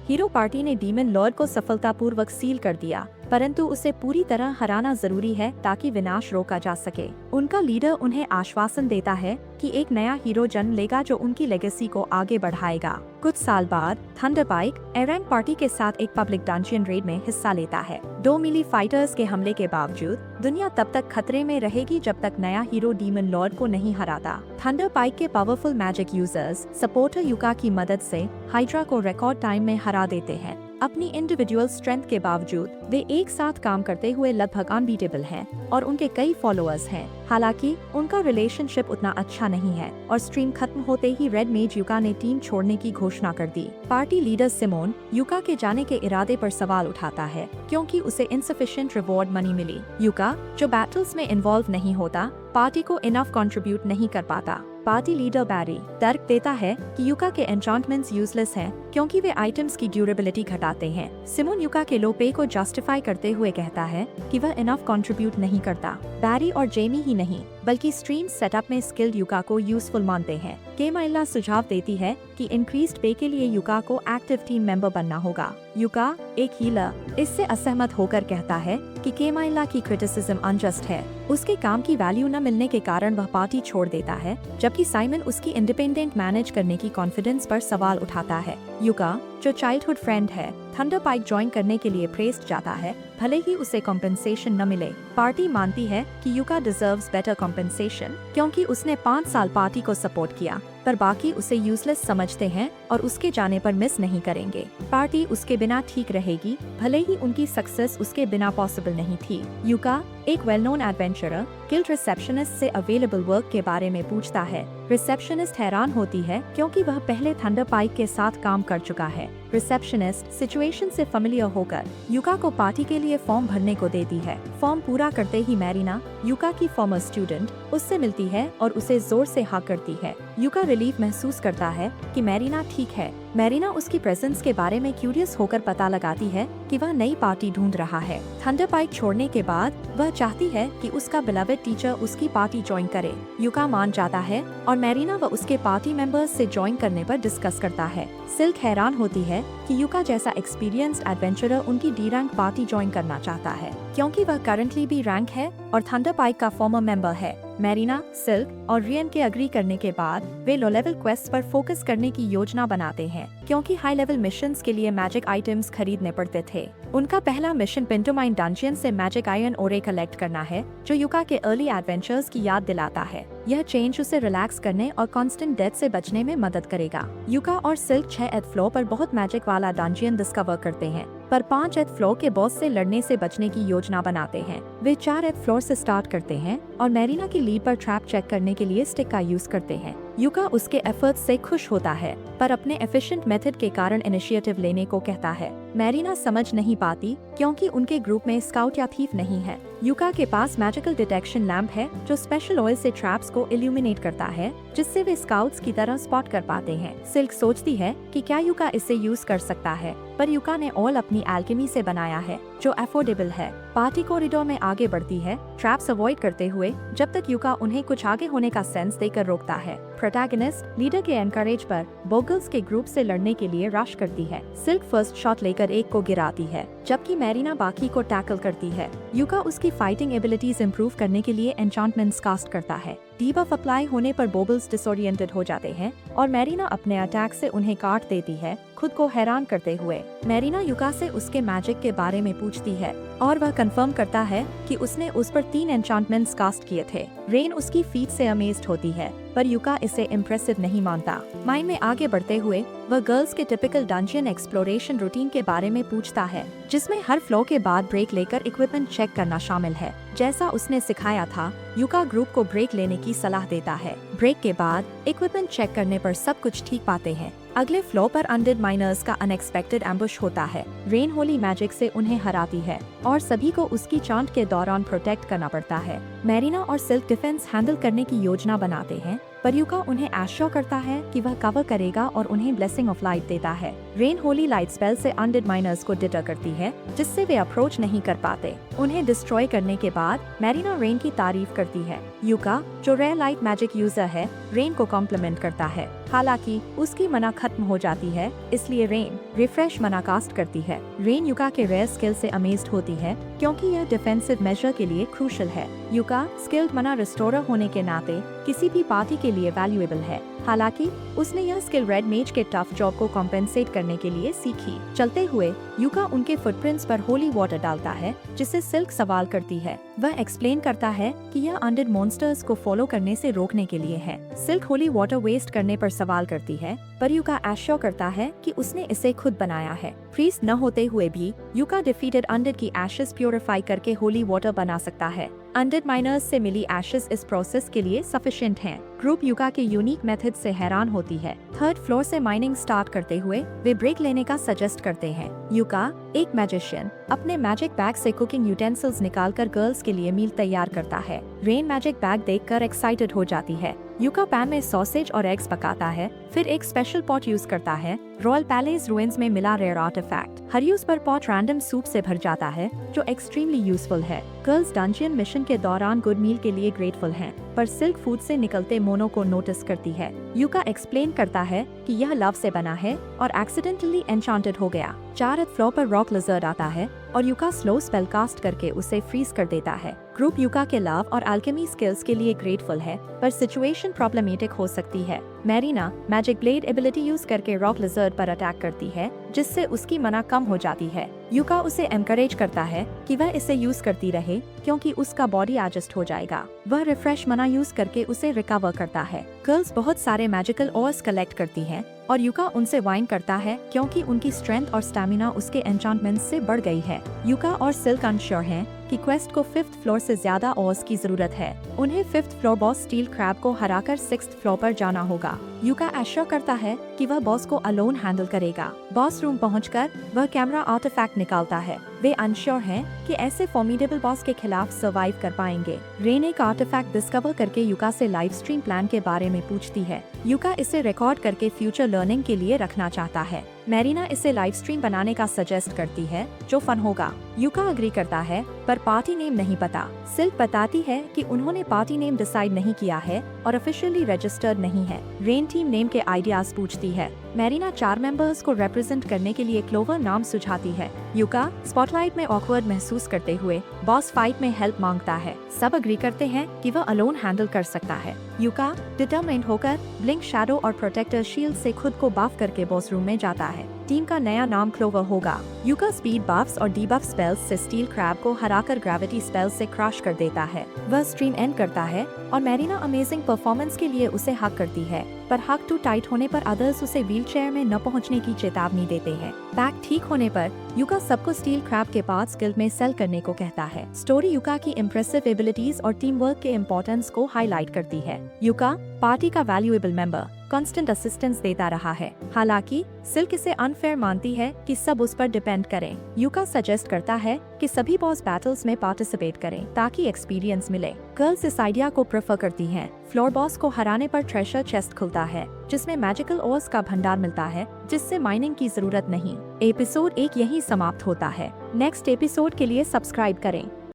Hero party ने demon Lord को सफलतापूर्वक सील कर दिया, परंतु उसे पूरी तरह हराना जरूरी है ताकि विनाश रोका जा सके। उनका लीडर उन्हें आश्वासन देता है कि एक नया हीरो जन्म लेगा जो उनकी लेगेसी को आगे बढ़ाएगा। कुछ साल बाद थंडरपाइक एरैंग पार्टी के साथ एक पब्लिक डंजियन रेड में हिस्सा लेता है। 2 मिली फाइटर्स के हमले के बावजूद दुनिया तब तक खतरे में रहेगी जब तक नया हीरो डीमन लॉर्ड को नहीं हराता। थंडरपाइक के पावरफुल मैजिक यूजर्स सपोर्टर युका की मदद से हाइड्रा को रिकॉर्ड टाइम में हरा देते हैं। अपनी इंडिविजुअल स्ट्रेंथ के बावजूद वे एक साथ काम करते हुए लगभग अनबीटेबल हैं और उनके कई फॉलोअर्स हैं। हालांकि उनका रिलेशनशिप उतना अच्छा नहीं है और स्ट्रीम खत्म होते ही रेड मेज युका ने टीम छोड़ने की घोषणा कर दी। पार्टी लीडर सिमोन युका के जाने के इरादे पर सवाल उठाता है क्योंकि उसे इनसफिशिएंट रिवॉर्ड मनी मिली। युका, जो बैटल्स में इन्वॉल्व नहीं होता, पार्टी को इनफ कंट्रीब्यूट नहीं कर पाता। पार्टी लीडर बैरी तर्क देता है कि युका के एन्चांटमेंट्स यूजलेस हैं क्योंकि वे आइटम्स की ड्यूरेबिलिटी घटाते हैं। सिमोन युका के लो पे को जस्टिफाई करते हुए कहता है कि वह इनफ कंट्रीब्यूट नहीं करता। बैरी और जेमी ही नहीं बल्कि स्ट्रीम सेटअप में स्किल्ड युका को यूजफुल मानते हैं। केमाइला सुझाव देती है कि इंक्रीज्ड पे के लिए युका को एक्टिव टीम मेंबर बनना होगा। युका, एक हीलर, इससे असहमत होकर कहता है कि केमाइला की क्रिटिसिज्म अनजस्ट है। उसके काम की वैल्यू न मिलने के कारण वह पार्टी छोड़ देता है, जबकि साइमन उसकी इंडिपेंडेंट मैनेज करने की कॉन्फिडेंस पर सवाल उठाता है। युका, जो चाइल्डहुड फ्रेंड है, थंडरपाइक ज्वाइन करने के लिए प्रेस्ड जाता है, भले ही उसे कॉम्पेंसेशन न मिले। पार्टी मानती है कि युका डिजर्व्स बेटर कॉम्पेंसेशन क्योंकि उसने 5 साल पार्टी को सपोर्ट किया, पर बाकी उसे यूजलेस समझते हैं और उसके जाने पर मिस नहीं करेंगे। पार्टी उसके बिना ठीक रहेगी, भले ही उनकी सक्सेस उसके बिना पॉसिबल नहीं थी। युका, एक well known adventurer, guild receptionist से अवेलेबल वर्क के बारे में पूछता है। रिसेप्शनिस्ट हैरान होती है क्योंकि वह पहले थंडरपाइक के साथ काम कर चुका है। रिसेप्शनिस्ट सिचुएशन से फेमिलियर होकर युका को पार्टी के लिए फॉर्म भरने को देती है। फॉर्म पूरा करते ही मैरिना, युका की फॉर्मर स्टूडेंट, उससे मिलती है और उसे जोर से हाँ करती है। युका रिलीफ महसूस करता है कि मैरिना ठीक है। मैरिना उसकी प्रेजेंस के बारे में क्यूरियस होकर पता लगाती है कि वह नई पार्टी ढूंढ रहा है। थंडरपाइक छोड़ने के बाद वह चाहती है कि उसका बिलवेड टीचर उसकी पार्टी ज्वाइन करे। युका मान जाता है और मैरिना व उसके पार्टी मेंबर्स से ज्वाइन करने पर डिस्कस करता है। सिल्क हैरान होती है कि युका जैसा एक्सपीरियंस्ड एडवेंचरर उनकी डी रैंक पार्टी ज्वाइन करना चाहता है क्योंकि वह करंटली भी रैंक है और थंडरपाइक का फॉर्मर मेंबर है। मैरिना, सिल्क और रियन के अग्री करने के बाद वे लो लेवल क्वेस्ट पर फोकस करने की योजना बनाते हैं क्योंकि हाई लेवल मिशंस के लिए मैजिक आइटम्स खरीदने पड़ते थे। उनका पहला मिशन पेंटोमाइन डंजियन से मैजिक आयरन ओरे कलेक्ट करना है, जो युका के अर्ली एडवेंचर्स की याद दिलाता है। यह चेंज उसे रिलैक्स करने और कांस्टेंट डेथ से बचने में मदद करेगा। युका और सिल्क 6th फ्लोर पर बहुत मैजिक वाला डंजियन डिस्कवर करते हैं, पर 5th फ्लोर के बॉस से लड़ने से बचने की योजना बनाते हैं। वे 4th फ्लोर से स्टार्ट करते हैं और मैरिना की लीड पर ट्रैप चेक करने के लिए स्टिक का यूज करते हैं। युका उसके एफर्ट्स से खुश होता है, पर अपने एफिशिएंट मेथड के कारण इनिशिएटिव लेने को कहता है। मैरिना समझ नहीं पाती क्योंकि उनके ग्रुप में स्काउट या थीफ नहीं है। युका के पास मैजिकल डिटेक्शन लैम्प है जो स्पेशल ऑयल से ट्रैप्स को इल्यूमिनेट करता है, जिससे वे स्काउट्स की तरह स्पॉट कर पाते हैं। सिल्क सोचती है कि क्या युका इसे यूज कर सकता है, पर युका ने ऑयल अपनी एल्केमी से बनाया है जो अफोर्डेबल है। पार्टी कॉरिडोर में आगे बढ़ती है, ट्रैप्स अवॉइड करते हुए, जब तक युका उन्हें कुछ आगे होने का सेंस देकर रोकता है। प्रोटैगनिस्ट लीडर के एनकरेज पर बोगल्स के ग्रुप से लड़ने के लिए रश करती है। सिल्क फर्स्ट शॉट लेकर एक को गिराती है, जबकि मैरिना बाकी को टैकल करती है। युका उसकी फाइटिंग एबिलिटीज इंप्रूव करने के लिए एन्चांटमेंट्स कास्ट करता है। डीबफ अप्लाई होने पर बोबल्स डिसोरिएंटेड हो जाते हैं और मैरिना अपने अटैक से उन्हें काट देती है, खुद को हैरान करते हुए। मैरिना युका से उसके मैजिक के बारे में पूछती है और वह कंफर्म करता है कि उसने उस पर 3 एन्चांटमेंट्स कास्ट किए थे। रेन उसकी फीट से अमेज्ड होती है, पर युका इसे इम्प्रेसिव नहीं मानता। माइन में आगे बढ़ते हुए वह गर्ल्स के टिपिकल डंजियन एक्सप्लोरेशन रूटीन के बारे में पूछता है, जिसमें हर फ्लो के बाद ब्रेक लेकर इक्विपमेंट चेक करना शामिल है। जैसा उसने सिखाया था, युका ग्रुप को ब्रेक लेने की सलाह देता है। ब्रेक के बाद इक्विपमेंट चेक करने पर सब कुछ ठीक पाते हैं। अगले फ्लोर पर अनडेड माइनर्स का अनएक्सपेक्टेड एम्बुश होता है। रेन होली मैजिक से उन्हें हराती है और सभी को उसकी चांट के दौरान प्रोटेक्ट करना पड़ता है। मैरिना और सिल्क डिफेंस हैंडल करने की योजना बनाते हैं, पर युका उन्हें एश्योर करता है कि वह कवर करेगा और उन्हें ब्लेसिंग ऑफ लाइट देता है। रेन होली लाइट स्पेल से अनडेड माइनर्स को डिटर करती है, जिससे वे अप्रोच नहीं कर पाते। उन्हें डिस्ट्रॉय करने के बाद मैरिना रेन की तारीफ करती है। युका, जो रेयर लाइट मैजिक यूजर है, रेन को कॉम्प्लीमेंट करता है। हालांकि उसकी मना खत्म हो जाती है, इसलिए रेन रिफ्रेश मना कास्ट करती है। रेन युका के रेयर स्किल से अमेज्ड होती है क्योंकि यह डिफेंसिव मेजर के लिए क्रूशल है। युका स्किल्ड मना रिस्टोरर होने के नाते किसी भी पार्टी के लिए वैल्यूएबल है। हालांकि उसने यह स्किल रेड मेज के टफ जॉब को कॉम्पेंसेट करने के लिए सीखी। चलते हुए युका उनके फुटप्रिंट्स पर होली वाटर डालता है, जिसे सिल्क सवाल करती है। वह एक्सप्लेन करता है कि यह अनडेड मॉन्स्टर्स को फॉलो करने से रोकने के लिए है। सिल्क होली वाटर वेस्ट करने पर सवाल करती है, पर युका एश्योर करता है कि उसने इसे खुद बनाया है। फ्रीज न होते हुए भी युका डिफीटेड अनडेड की एशेस प्योरीफाई करके होली वाटर बना सकता है। अनडेड माइनर्स से मिली एशेस इस प्रोसेस के लिए सफिशिएंट हैं। ग्रुप युका के यूनिक मेथड से हैरान होती है। थर्ड फ्लोर से माइनिंग स्टार्ट करते हुए वे ब्रेक लेने का सजेस्ट करते हैं। युका, एक मैजिशियन, अपने मैजिक बैग से कुकिंग यूटेंसिल्स निकालकर गर्ल्स के लिए मील तैयार करता है। रेन मैजिक बैग देखकर एक्साइटेड हो जाती है। युका पैन में सॉसेज और एग्स पकाता है, फिर एक स्पेशल पॉट यूज करता है। रॉयल पैलेस रूइंस में मिला रेयर आर्टिफैक्ट हरियूस पर पॉट रैंडम सूप से भर जाता है, जो एक्सट्रीमली यूजफुल है। गर्ल्स डंजियन मिशन के दौरान गुड मील के लिए ग्रेटफुल हैं, पर सिल्क फूड से निकलते मोनो को नोटिस करती है। युका एक्सप्लेन करता है कि यह लव से बना है और एक्सीडेंटली एन्चांटेड हो गया। 4th फ्लोर पर रॉक लिजर्ड आता है और युका स्लो स्पेल कास्ट करके उसे फ्रीज कर देता है। ग्रुप युका के लव और अल्केमी स्किल्स के लिए ग्रेटफुल है, पर सिचुएशन प्रॉब्लमेटिक हो सकती है। Marina magic blade ability use करके रॉक लिजर्ड पर अटैक करती है, जिससे उसकी मना कम हो जाती है। युका उसे एनकरेज करता है कि वह इसे यूज करती रहे क्योंकि उसका बॉडी एडजस्ट हो जाएगा। वह रिफ्रेश मना यूज करके उसे रिकवर करता है। गर्ल्स बहुत सारे मैजिकल ऑर्स कलेक्ट करती हैं और युका उनसे वाइन करता है क्योंकि उनकी स्ट्रेंथ और स्टैमिना उसके एन्चांटमेंट्स से बढ़ गई है। युका और सिल्क अनश्योर हैं कि क्वेस्ट को 5th फ्लोर से ज्यादा ऑर्स की जरूरत है। उन्हें 5th floor boss steel crab को हराकर 6th फ्लोर पर जाना होगा। युका एश्योर करता है कि वह बॉस को अलोन हैंडल करेगा। बॉस रूम पहुंचकर वह कैमरा आर्टिफैक्ट निकालता है। वे अनश्योर हैं कि ऐसे फॉर्मिडेबल बॉस के खिलाफ सर्वाइव कर पाएंगे। रेन एक आर्टिफैक्ट डिस्कवर करके युका से लाइव स्ट्रीम प्लान के बारे में पूछती है। युका इसे रिकॉर्ड करके फ्यूचर लर्निंग के लिए रखना चाहता है। मैरिना इसे लाइव स्ट्रीम बनाने का सजेस्ट करती है, जो फन होगा। युका अग्री करता है, पर पार्टी नेम नहीं पता। सिल्क बताती है कि उन्होंने पार्टी नेम डिसाइड नहीं किया है और ऑफिशियली रजिस्टर्ड नहीं है। रेन टीम नेम के आइडियाज पूछती है। मैरिना 4 मेंबर्स को रिप्रेजेंट करने के लिए क्लोवर नाम सुझाती है। युका स्पॉटलाइट में ऑकवर्ड महसूस करते हुए बॉस फाइट में हेल्प मांगता है। सब अग्री करते हैं कि वह अलोन हैंडल कर सकता है। युका डिटरमाइंड होकर ब्लिंक शैडो और प्रोटेक्टर शील्ड से खुद को बाफ करके बॉस रूम में जाता है। टीम का नया नाम क्लोवर होगा। युका स्पीड बफ्स और डीबफ स्पेल्स से स्टील क्रैब को हराकर ग्रेविटी स्पेल से क्रश कर देता है। वह स्ट्रीम एंड करता है और मैरिना अमेजिंग परफॉर्मेंस के लिए उसे हक करती है, पर हक टू टाइट होने पर अदर्स उसे व्हीलचेयर में न पहुंचने की चेतावनी देते हैं। बैक ठीक होने पर युका सबको स्टील क्रैब के पार्ट्स गिल्ड में सेल करने को कहता है। स्टोरी युका की इम्प्रेसिव एबिलिटीज और टीम वर्क के इम्पोर्टेंस को हाईलाइट करती है। युका पार्टी का वैल्यूएबल मेंबर, कांस्टेंट असिस्टेंस देता रहा है। हालांकि सिल्क इसे अनफेयर मानती है कि सब उस पर डिपेंड करें। युका सजेस्ट करता है कि सभी बॉस बैटल्स में पार्टिसिपेट करें ताकि एक्सपीरियंस मिले। गर्ल्स इस आइडिया को प्रेफर करती हैं। फ्लोर बॉस को हराने पर ट्रेशर चेस्ट खुलता है, जिसमें मैजिकल ऑर्स का भंडार मिलता है, जिससे माइनिंग की जरूरत नहीं। एपिसोड 1 यहीं समाप्त होता है। नेक्स्ट एपिसोड के लिए सब्सक्राइब करें।